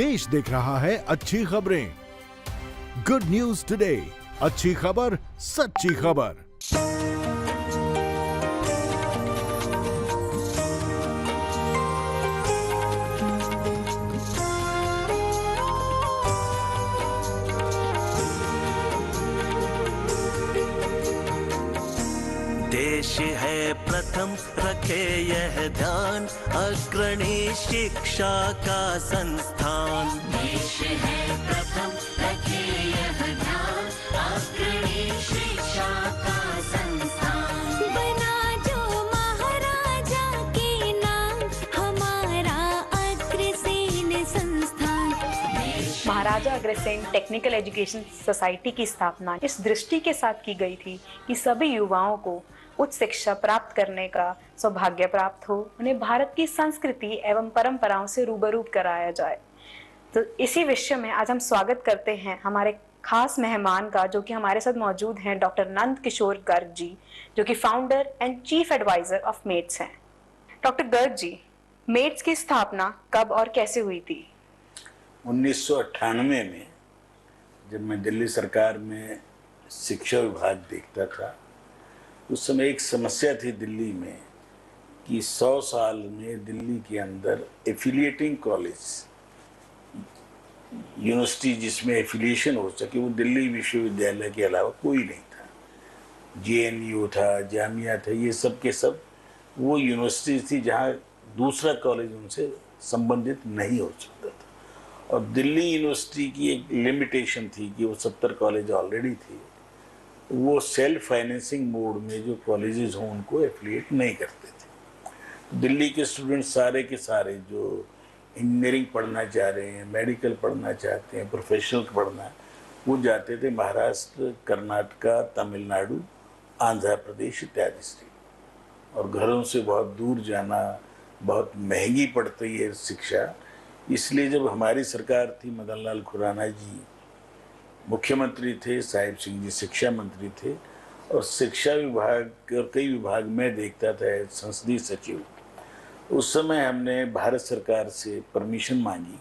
देश देख रहा है अच्छी खबरें। गुड न्यूज टुडे, अच्छी खबर, सच्ची खबर। देश है प्रथम रखे यह ध्यान, अग्रणी शिक्षा का संस्थान। देश है प्रथम रखे यह ध्यान, अग्रणी शिक्षा का संस्थान। बना जो महाराजा के नाम, हमारा अग्रसेन संस्थान। Maharaja Agrasen technical education society की स्थापना इस दृष्टि के साथ की गई थी कि सभी युवाओं को उच्च शिक्षा प्राप्त करने का सौभाग्य प्राप्त हो, उन्हें भारत की संस्कृति एवं परंपराओं से रूबरू कराया जाए। तो इसी विषय में आज हम स्वागत करते हैं हमारे खास मेहमान का, जो कि हमारे साथ मौजूद हैं डॉक्टर नंद किशोर गर्ग जी, जो कि founder and chief advisor of METS हैं। डॉक्टर गर्ग जी, मेट्स की स्थापना कब और कैसे हुई थी? 1998 में जब मैं दिल्ली सरकार में शिक्षा विभाग देखता था, उस समय एक समस्या थी दिल्ली में कि 100 साल में दिल्ली के अंदर एफिलिएटिंग कॉलेज, यूनिवर्सिटी जिसमें एफिलिएशन हो सके, वो दिल्ली विश्वविद्यालय के अलावा कोई नहीं था। जेएनयू था, जामिया था, ये सब के सब वो यूनिवर्सिटी थी जहाँ दूसरा कॉलेज उनसे संबंधित नहीं हो सकता था। और दिल्ली यूनिवर्सिटी की एक लिमिटेशन थी कि वो 70 कॉलेज ऑलरेडी थे, वो सेल्फ फाइनेंसिंग मोड में जो कॉलेजेस हों उनको एफिलिएट नहीं करते थे। दिल्ली के स्टूडेंट सारे के सारे जो इंजीनियरिंग पढ़ना चाह रहे हैं, मेडिकल पढ़ना चाहते हैं, प्रोफेशनल पढ़ना, वो जाते थे महाराष्ट्र, कर्नाटका, तमिलनाडु, आंध्र प्रदेश इत्यादि स्टेट। और घरों से बहुत दूर जाना, बहुत महंगी पड़ती है शिक्षा। इसलिए जब हमारी सरकार थी, मदन लाल खुराना जी मुख्यमंत्री थे, साहिब सिंह जी शिक्षा मंत्री थे, और शिक्षा विभाग और कई विभाग में देखता था संसदीय सचिव। उस समय हमने भारत सरकार से परमिशन मांगी,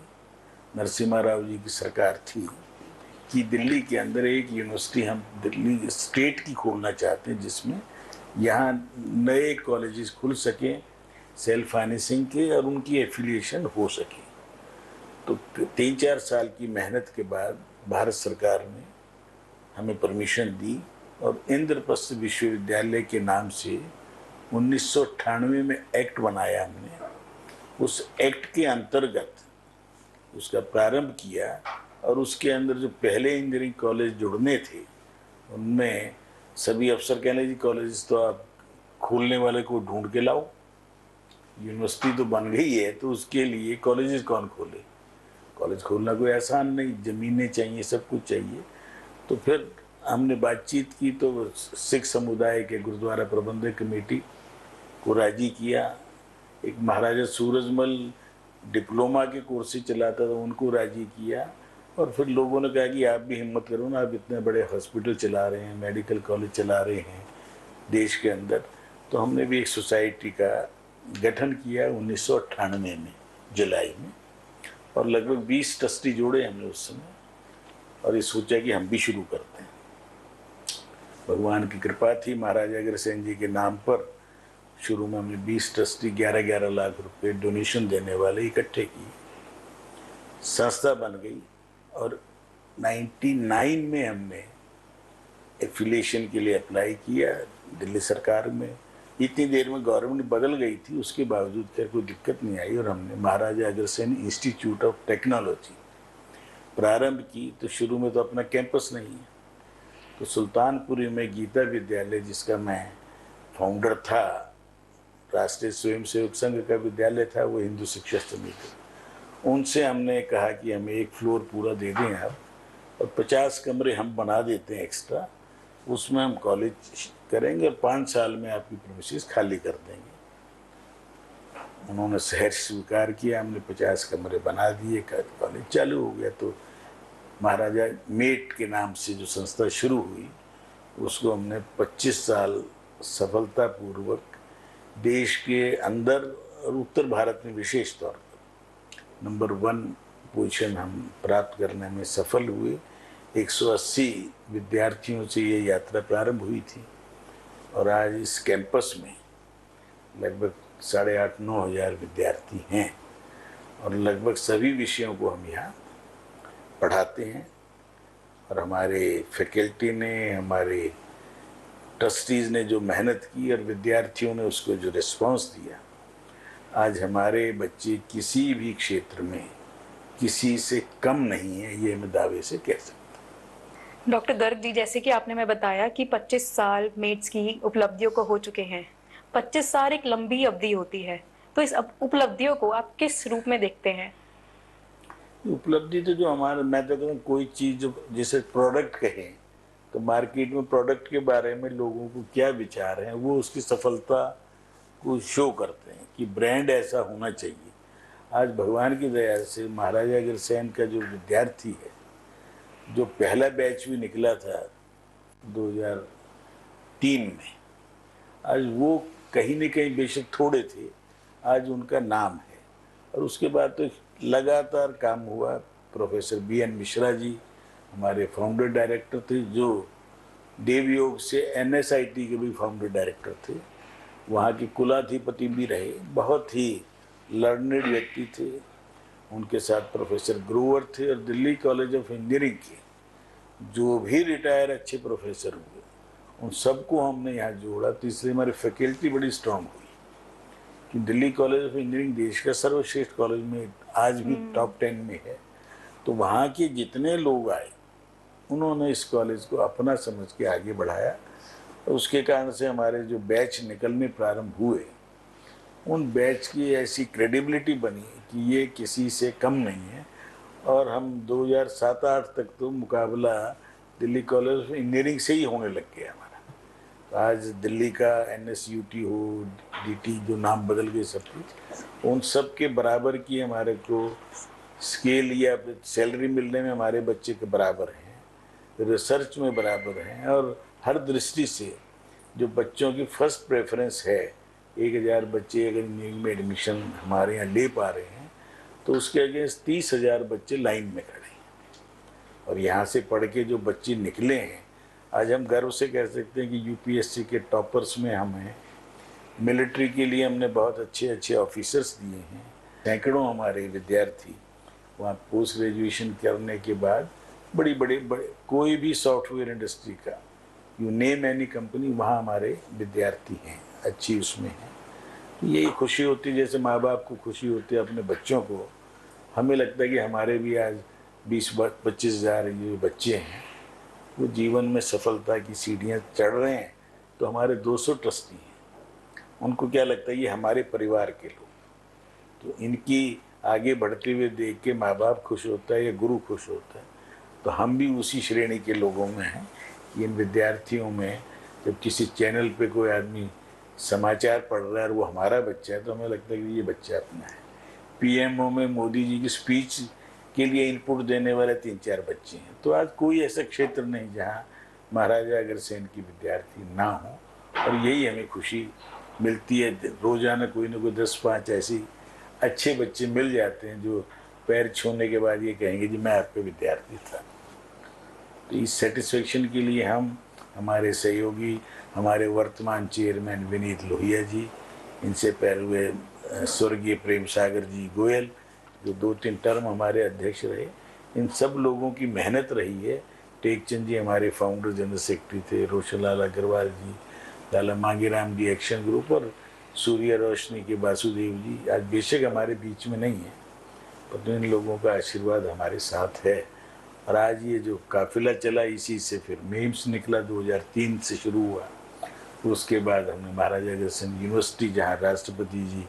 नरसिम्हा राव जी की सरकार थी, कि दिल्ली के अंदर एक यूनिवर्सिटी हम दिल्ली स्टेट की खोलना चाहते हैं, जिसमें यहाँ नए कॉलेजेस खुल सकें सेल्फ फाइनेंसिंग के और उनकी एफिलिएशन हो सके। तो 3-4 साल की मेहनत के बाद भारत सरकार ने हमें परमिशन दी और इंद्रप्रस्थ विश्वविद्यालय के नाम से 1998 में एक्ट बनाया हमने। उस एक्ट के अंतर्गत उसका प्रारंभ किया और उसके अंदर जो पहले इंजीनियरिंग कॉलेज जुड़ने थे उनमें सभी अफसर कहने जी कॉलेज तो आप खोलने वाले को ढूंढ के लाओ, यूनिवर्सिटी तो बन गई है तो उसके लिए कॉलेजेस कौन खोले। कॉलेज खोलना कोई आसान नहीं, ज़मीनें चाहिए, सब कुछ चाहिए। तो फिर हमने बातचीत की तो सिख समुदाय के गुरुद्वारा प्रबंधक कमेटी को राजी किया। एक महाराजा सूरजमल डिप्लोमा के कोर्सेज चलाता था, उनको राजी किया। और फिर लोगों ने कहा कि आप भी हिम्मत करो ना, आप इतने बड़े हॉस्पिटल चला रहे हैं, मेडिकल कॉलेज चला रहे हैं देश के अंदर। तो हमने भी एक सोसाइटी का गठन किया 1998 में जुलाई में, और लगभग 20 ट्रस्टी जोड़े हमने उस समय, और ये सोचा कि हम भी शुरू करते हैं। भगवान की कृपा थी, महाराजा अग्रसेन जी के नाम पर शुरू में हमने 20 ट्रस्टी 11-11 लाख रुपए डोनेशन देने वाले इकट्ठे किए, संस्था बन गई। और 99 में हमने एफिलिएशन के लिए अप्लाई किया दिल्ली सरकार में। इतनी देर में गवर्नमेंट बदल गई थी, उसके बावजूद खैर कोई दिक्कत नहीं आई, और हमने Maharaja Agrasen institute of technology प्रारंभ की। तो शुरू में तो अपना कैंपस नहीं है, तो सुल्तानपुरी में गीता विद्यालय, जिसका मैं फाउंडर था, राष्ट्रीय स्वयंसेवक संघ का विद्यालय था, वो हिंदू शिक्षा समिति, उनसे हमने कहा कि हमें एक फ्लोर पूरा दे दें आप, और 50 कमरे हम बना देते हैं एक्स्ट्रा, उसमें हम कॉलेज करेंगे और 5 साल में आपकी प्रीमिसेस खाली कर देंगे। उन्होंने शहर स्वीकार किया, हमने 50 कमरे बना दिए, कॉलेज चालू हो गया। तो महाराजा मेट के नाम से जो संस्था शुरू हुई, उसको हमने 25 साल सफलतापूर्वक देश के अंदर और उत्तर भारत में विशेष तौर पर नंबर 1 पोजीशन हम प्राप्त करने में सफल हुए। 180 विद्यार्थियों से ये यात्रा प्रारंभ हुई थी और आज इस कैंपस में लगभग 8,500-9 हज़ार विद्यार्थी हैं और लगभग सभी विषयों को हम यहाँ पढ़ाते हैं। और हमारे फैकल्टी ने, हमारे ट्रस्टीज़ ने जो मेहनत की और विद्यार्थियों ने उसको जो रिस्पांस दिया, आज हमारे बच्चे किसी भी क्षेत्र में किसी से कम नहीं है, ये मैं दावे से कह सकता हूँ। डॉक्टर गर्ग जी, जैसे कि आपने मैं बताया कि 25 साल मेट्स की उपलब्धियों को हो चुके हैं। 25 साल एक लंबी अवधि होती है, तो इस उपलब्धियों को आप किस रूप में देखते हैं? उपलब्धि तो जो हमारे, मैं तो कहता हूँ कोई चीज़ जैसे प्रोडक्ट कहें तो मार्केट में प्रोडक्ट के बारे में लोगों को क्या विचार है वो उसकी सफलता को शो करते हैं कि ब्रांड ऐसा होना चाहिए। आज भगवान की दया से महाराजा अग्रसेन का जो विद्यार्थी है, जो पहला बैच भी निकला था 2003 में, आज वो कहीं न कहीं बेशक थोड़े थे, आज उनका नाम है। और उसके बाद तो लगातार काम हुआ। प्रोफेसर BN मिश्रा जी हमारे फाउंडर डायरेक्टर थे, जो देवयोग से NSIT के भी फाउंडर डायरेक्टर थे, वहाँ के कुलाधिपति भी रहे, बहुत ही लर्नेड व्यक्ति थे। उनके साथ प्रोफेसर ग्रोवर थे और दिल्ली कॉलेज ऑफ इंजीनियरिंग के जो भी रिटायर अच्छे प्रोफेसर हुए उन सबको हमने यहाँ जोड़ा। तो इसलिए हमारी फैकल्टी बड़ी स्ट्रांग हुई कि दिल्ली कॉलेज ऑफ इंजीनियरिंग देश का सर्वश्रेष्ठ कॉलेज में आज भी टॉप 10 में है। तो वहाँ के जितने लोग आए उन्होंने इस कॉलेज को अपना समझ के आगे बढ़ाया और उसके कारण से हमारे जो बैच निकलने प्रारंभ हुए, उन बैच की ऐसी क्रेडिबिलिटी बनी कि ये किसी से कम नहीं है। और हम 2007-8 तक तो मुकाबला दिल्ली कॉलेज ऑफ इंजीनियरिंग से ही होने लग गया हमारा। तो आज दिल्ली का NSUT हो, DT जो नाम बदल गए सब कुछ, उन सब के बराबर की हमारे को स्केल या सैलरी मिलने में हमारे बच्चे के बराबर हैं, रिसर्च में बराबर हैं। और हर दृष्टि से जो बच्चों की फर्स्ट प्रेफरेंस है, 1,000 बच्चे अगर इंजीनियरिंग में एडमिशन हमारे यहाँ ले पा रहे हैं तो उसके अगेंस्ट 30,000 बच्चे लाइन में खड़े हैं। और यहाँ से पढ़ के जो बच्चे निकले हैं, आज हम गर्व से कह सकते हैं कि UPSC के टॉपर्स में हम हैं। मिलिट्री के लिए हमने बहुत अच्छे अच्छे ऑफिसर्स दिए हैं। सैकड़ों हमारे विद्यार्थी वहाँ पोस्ट ग्रेजुएशन करने के बाद बड़ी बड़े कोई भी सॉफ्टवेयर इंडस्ट्री का, यू नेम एनी कंपनी, वहाँ हमारे विद्यार्थी हैं, अच्छी उसमें हैं। तो यही खुशी होती है, जैसे माँ बाप को खुशी होती है अपने बच्चों को, हमें लगता है कि हमारे भी आज 20-25 हज़ार जो बच्चे हैं वो जीवन में सफलता की सीढ़ियाँ चढ़ रहे हैं। तो हमारे 200 ट्रस्टी हैं, उनको क्या लगता है ये हमारे परिवार के लोग, तो इनकी आगे बढ़ते हुए देख के माँ बाप खुश होता है या गुरु खुश होता है। तो हम भी उसी श्रेणी के लोगों में हैं कि इन विद्यार्थियों में जब किसी चैनल पे कोई आदमी समाचार पढ़ रहा है और वो हमारा बच्चा है तो हमें लगता है कि ये बच्चा अपना है। PMO में मोदी जी की स्पीच के लिए इनपुट देने वाले 3-4 बच्चे हैं। तो आज कोई ऐसा क्षेत्र नहीं जहाँ महाराजा अग्रसेन की विद्यार्थी ना हो, और यही हमें खुशी मिलती है। रोजाना कोई ना कोई 10-5 ऐसी अच्छे बच्चे मिल जाते हैं जो पैर छूने के बाद ये कहेंगे जी मैं आपका विद्यार्थी था। तो इस सेटिस्फेक्शन के लिए हम, हमारे सहयोगी, हमारे वर्तमान चेयरमैन विनीत लोहिया जी, इनसे पहले हुए स्वर्गीय प्रेम सागर जी गोयल जो 2-3 टर्म हमारे अध्यक्ष रहे, इन सब लोगों की मेहनत रही है। टेकचंद जी हमारे फाउंडर जनरल सेक्रेटरी थे, रोशनलाल अग्रवाल जी, लाला मांगीराम जी एक्शन ग्रुप, और सूर्य रोशनी के वासुदेव जी आज बेशक हमारे बीच में नहीं है, पर इन लोगों का आशीर्वाद हमारे साथ है। और आज ये जो काफिला चला, इसी से फिर मेम्स निकला, 2003 से शुरू हुआ। उसके बाद हमने महाराजा अग्रसेन यूनिवर्सिटी, जहाँ राष्ट्रपति जी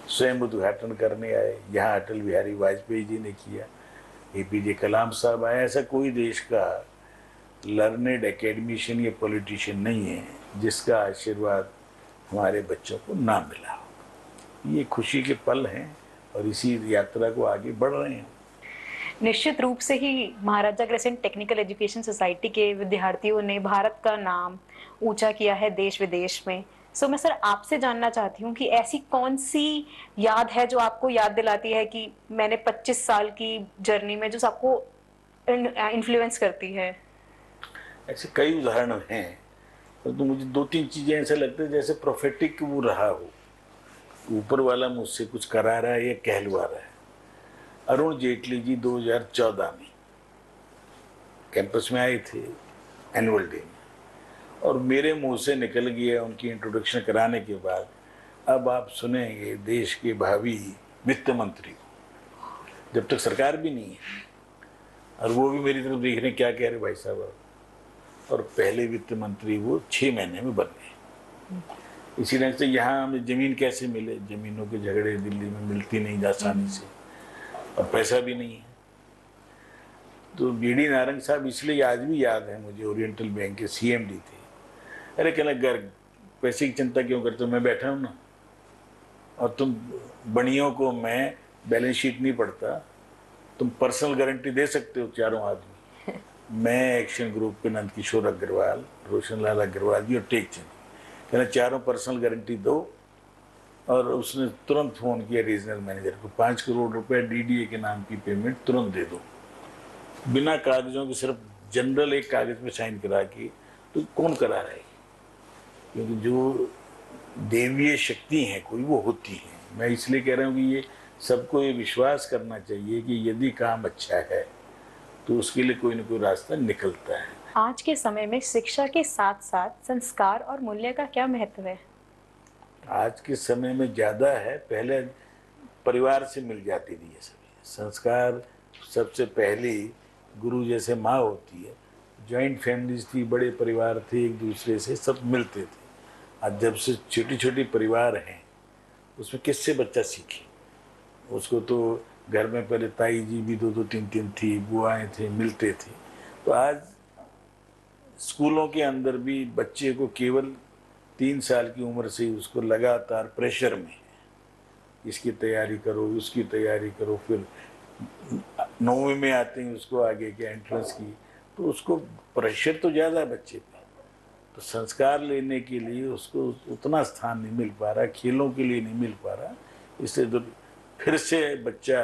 स्वयं उद्घाटन करने आए, यहाँ अटल बिहारी वाजपेयी जी ने किया, APJ कलाम साहब आए। ऐसा कोई देश का लर्नेड एकेडमिशियन या पॉलिटिशियन नहीं है जिसका आशीर्वाद हमारे बच्चों को ना मिला हो। ये खुशी के पल हैं और इसी यात्रा को आगे बढ़ रहे हैं। निश्चित रूप से ही Maharaja Agrasen technical education society के विद्यार्थियों ने भारत का नाम ऊंचा किया है देश विदेश में। सो मैं सर आपसे जानना चाहती हूँ कि ऐसी कौन सी याद है जो आपको याद दिलाती है कि मैंने 25 साल की जर्नी में जो आपको इन्फ्लुएंस करती है? ऐसे कई उदाहरण हैं, परंतु मुझे दो तीन चीजें ऐसा लगता है जैसे प्रोफेटिक वो रहा हो, ऊपर वाला मुझसे कुछ करा रहा है या कहलवा रहा है। अरुण जेटली जी 2014 में कैंपस में आए थे एनुअल डे में, और मेरे मुंह से निकल गया उनकी इंट्रोडक्शन कराने के बाद, अब आप सुनेंगे देश के भावी वित्त मंत्री को, जब तक सरकार भी नहीं है, और वो भी मेरी तरफ देख रहे हैं क्या कह रहे भाई साहब आप। और पहले वित्त मंत्री वो 6 महीने में बन गए। इसी ढंग से यहाँ हमें जमीन कैसे मिले, जमीनों के झगड़े दिल्ली में मिलती नहीं आसानी से, और पैसा भी नहीं है। तो बीडी नारंग साहब इसलिए आज भी याद है मुझे, ओरिएंटल बैंक के सीएमडी थे। अरे कहना घर पैसे की चिंता क्यों करते हो, मैं बैठा हूँ ना, और तुम बड़ियों को मैं बैलेंस शीट नहीं पढ़ता, तुम पर्सनल गारंटी दे सकते हो चारों आदमी। मैं एक्शन ग्रुप के नंद किशोर अग्रवाल, रोशन लाल अग्रवाल जी और टेक चंद, कहना चारों पर्सनल गारंटी दो। और उसने तुरंत फोन किया रीजनल मैनेजर को, 5 करोड़ रुपए डीडीए के नाम की पेमेंट तुरंत दे दो, बिना कागजों के, सिर्फ जनरल एक कागज पे साइन करा के। तो कौन करा रहा है? क्योंकि जो देवीय शक्ति है कोई, वो होती है। मैं इसलिए कह रहा हूँ कि ये सबको ये विश्वास करना चाहिए कि यदि काम अच्छा है तो उसके लिए कोई ना कोई रास्ता निकलता है। आज के समय में शिक्षा के साथ साथ संस्कार और मूल्य का क्या महत्व है? आज के समय में ज़्यादा है, पहले परिवार से मिल जाती थी ये सभी संस्कार। सबसे पहली गुरु जैसे माँ होती है, जॉइंट फैमिलीज थी, बड़े परिवार थे, एक दूसरे से सब मिलते थे। आज जब से छोटी छोटी परिवार हैं, उसमें किससे बच्चा सीखे? उसको तो घर में पहले ताई जी भी 2-2 3-3 थी, बुआएं थे, मिलते थे। तो आज स्कूलों के अंदर भी बच्चे को केवल 3 साल की उम्र से ही उसको लगातार प्रेशर में, इसकी तैयारी करो, उसकी तैयारी करो, फिर 9वीं में आते हैं उसको आगे के एंट्रेंस की, तो उसको प्रेशर तो ज़्यादा है बच्चे पे। तो संस्कार लेने के लिए उसको उतना स्थान नहीं मिल पा रहा, खेलों के लिए नहीं मिल पा रहा। इसलिए तो फिर से बच्चा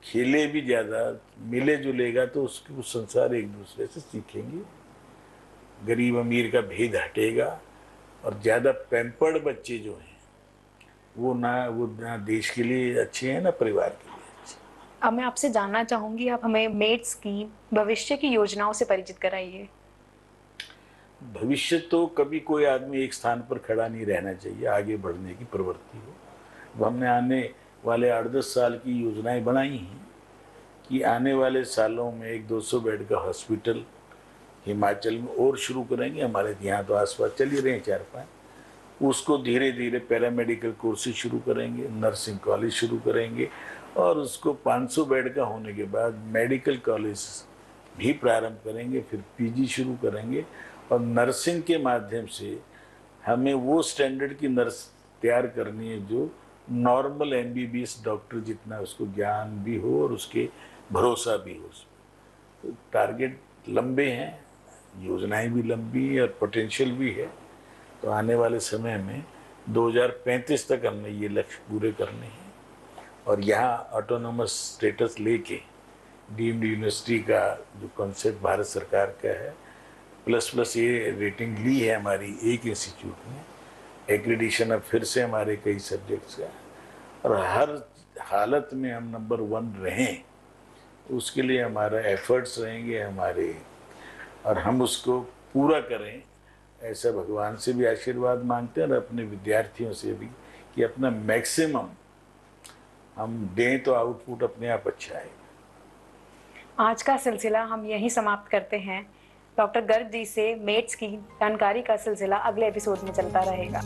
खेले भी ज़्यादा, मिले जुलेगा तो उसके वो संसार एक दूसरे से सीखेंगे, गरीब अमीर का भेद हटेगा, और ज़्यादा पैम्पर्ड बच्चे जो हैं वो ना देश के लिए अच्छे हैं ना परिवार के लिए अच्छे। अब मैं आपसे जानना चाहूंगी, आप हमें मेट्स की भविष्य की योजनाओं से परिचित कराइए। भविष्य तो कभी कोई आदमी एक स्थान पर खड़ा नहीं रहना चाहिए, आगे बढ़ने की प्रवृत्ति हो। अब हमने आने वाले 8-10 साल की योजनाएं बनाई हैं कि आने वाले सालों में एक 200 बेड का हॉस्पिटल हिमाचल में और शुरू करेंगे। हमारे यहाँ तो आसपास चल ही रहे हैं 4-5। उसको धीरे धीरे पैरामेडिकल कोर्सेज शुरू करेंगे, नर्सिंग कॉलेज शुरू करेंगे, और उसको 500 बेड का होने के बाद मेडिकल कॉलेज भी प्रारंभ करेंगे, फिर पीजी शुरू करेंगे। और नर्सिंग के माध्यम से हमें वो स्टैंडर्ड की नर्स तैयार करनी है जो नॉर्मल एमबीबीएस डॉक्टर जितना उसको ज्ञान भी हो और उसके भरोसा भी हो। तो टारगेट लंबे हैं, योजनाएं भी लंबी है और पोटेंशियल भी है। तो आने वाले समय में 2035 तक हमने ये लक्ष्य पूरे करने हैं। और यहाँ ऑटोनोमस स्टेटस लेके डीम्ड यूनिवर्सिटी का जो कॉन्सेप्ट भारत सरकार का है, प्लस ये रेटिंग ली है हमारी एक इंस्टीट्यूट ने, एक्रेडिशन अब फिर से हमारे कई सब्जेक्ट्स का, और हर हालत में हम नंबर 1 रहें, उसके लिए हमारा एफर्ट्स रहेंगे हमारे, और हम उसको पूरा करें, ऐसा भगवान से भी आशीर्वाद मांगते हैं और अपने विद्यार्थियों से भी कि अपना मैक्सिमम हम दें तो आउटपुट अपने आप अच्छा है। आज का सिलसिला हम यहीं समाप्त करते हैं। डॉक्टर गर्ग जी से मेट्स की जानकारी का सिलसिला अगले एपिसोड में चलता रहेगा।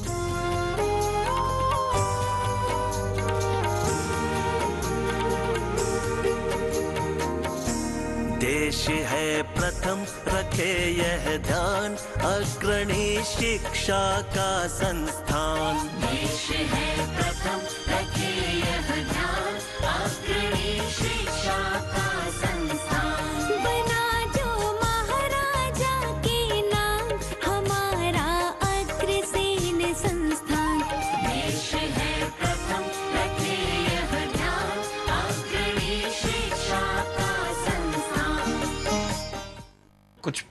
देश है प्रथम रखे यह ध्यान, अग्रणी शिक्षा का संस्थान। देश है प्रथम रखे यह ध्यान, अग्रणी शिक्षा का संस्थान। बना जो महाराजा के नाम, हमारा अग्रसेन संस्थान। कुछ